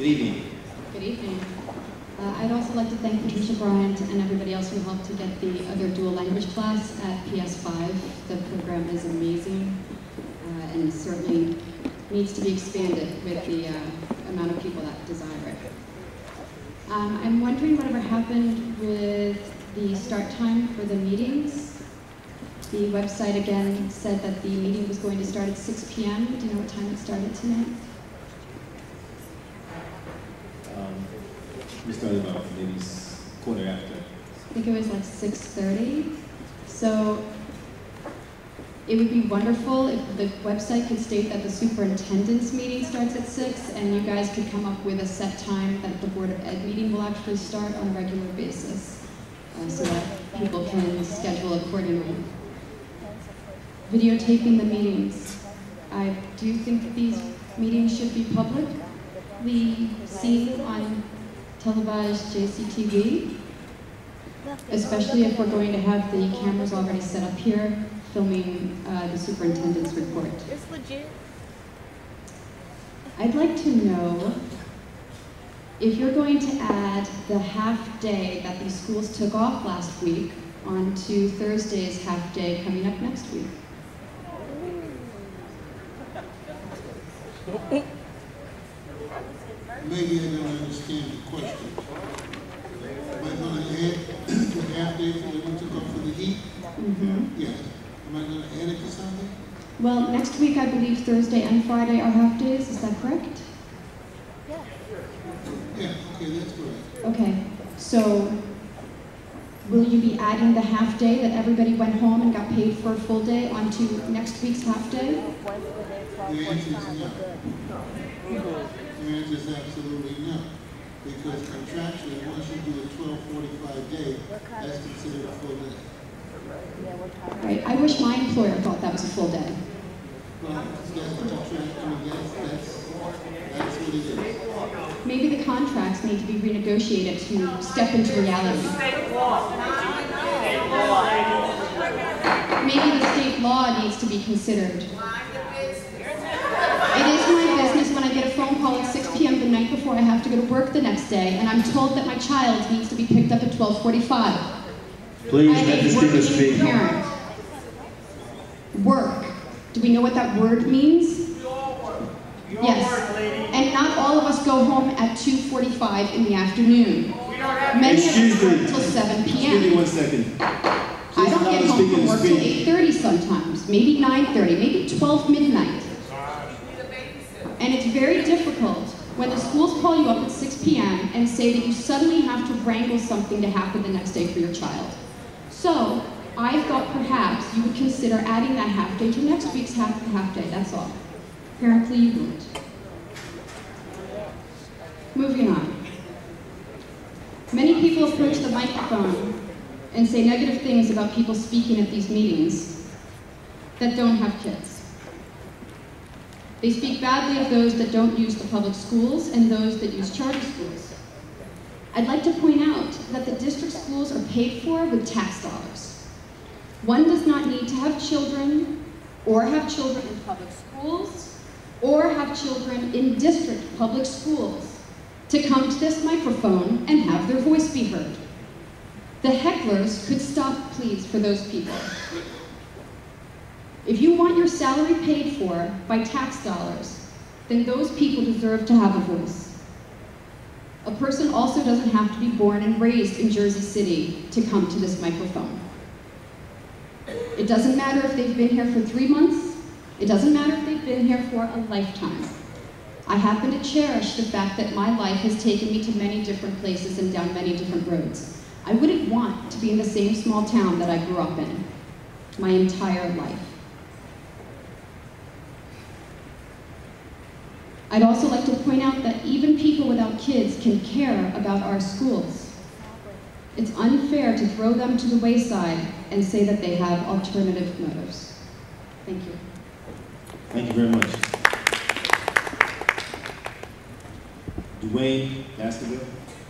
Good evening. Good evening. I'd also like to thank Patricia Bryant and everybody else who helped to get the other dual language class at PS5. The program is amazing and certainly needs to be expanded with the amount of people that desire it. I'm wondering whatever happened with the start time for the meetings. The website again said that the meeting was going to start at 6 p.m. Do you know what time it started tonight? We started about maybe quarter after. I think it was like 6:30. So it would be wonderful if the website could state that the superintendent's meeting starts at 6 and you guys could come up with a set time that the Board of Ed meeting will actually start on a regular basis so that people can schedule accordingly. Videotaping the meetings. I do think that these meetings should be publicly seen on televised JCTV, especially if we're going to have the cameras already set up here filming the superintendent's report. It's legit. I'd like to know if you're going to add the half day that these schools took off last week onto Thursday's half day coming up next week. Maybe I don't understand the question. Am I going to add the half day for when we took off for the heat? Mm-hmm. Yes. Am I going to add it to something? Well, next week I believe Thursday and Friday are half days. Is that correct? Yeah, okay, that's correct. Okay, so will you be adding the half day that everybody went home and got paid for a full day onto next week's half day? The answer is no. The answer is absolutely no. Because contractually, once you do a 12:45 day, that's considered a full day. Right, I wish my employer thought that was a full day. Well, that's the contract, I mean, that's what it is. Maybe the contracts need to be renegotiated to step into reality. Maybe the state law needs to be considered. It is my business when I get a phone call at 6 p.m. the night before I have to go to work the next day, and I'm told that my child needs to be picked up at 12:45. Please let the speaker speak. Parent. Work. Do we know what that word means? Yes. And not all of us go home at 2:45 in the afternoon. Many of us work till 7 p.m. Excuse me 1 second. I don't get home from work till 8:30 sometimes, maybe 9:30, maybe 12 midnight. And it's very difficult when the schools call you up at 6 p.m. and say that you suddenly have to wrangle something to happen the next day for your child. So, I thought perhaps you would consider adding that half day to next week's half day, that's all. Apparently you won't. Moving on. Many people approach the microphone and say negative things about people speaking at these meetings that don't have kids. They speak badly of those that don't use the public schools and those that use charter schools. I'd like to point out that the district schools are paid for with tax dollars. One does not need to have children, or have children in public schools, or have children in district public schools to come to this microphone and have their voice be heard. The hecklers could stop, please, for those people. If you want your salary paid for by tax dollars, then those people deserve to have a voice. A person also doesn't have to be born and raised in Jersey City to come to this microphone. It doesn't matter if they've been here for 3 months. It doesn't matter if they've been here for a lifetime. I happen to cherish the fact that my life has taken me to many different places and down many different roads. I wouldn't want to be in the same small town that I grew up in my entire life. I'd also like to point out that even people without kids can care about our schools. It's unfair to throw them to the wayside and say that they have alternative motives. Thank you. Thank you very much. Dwayne Baskerville.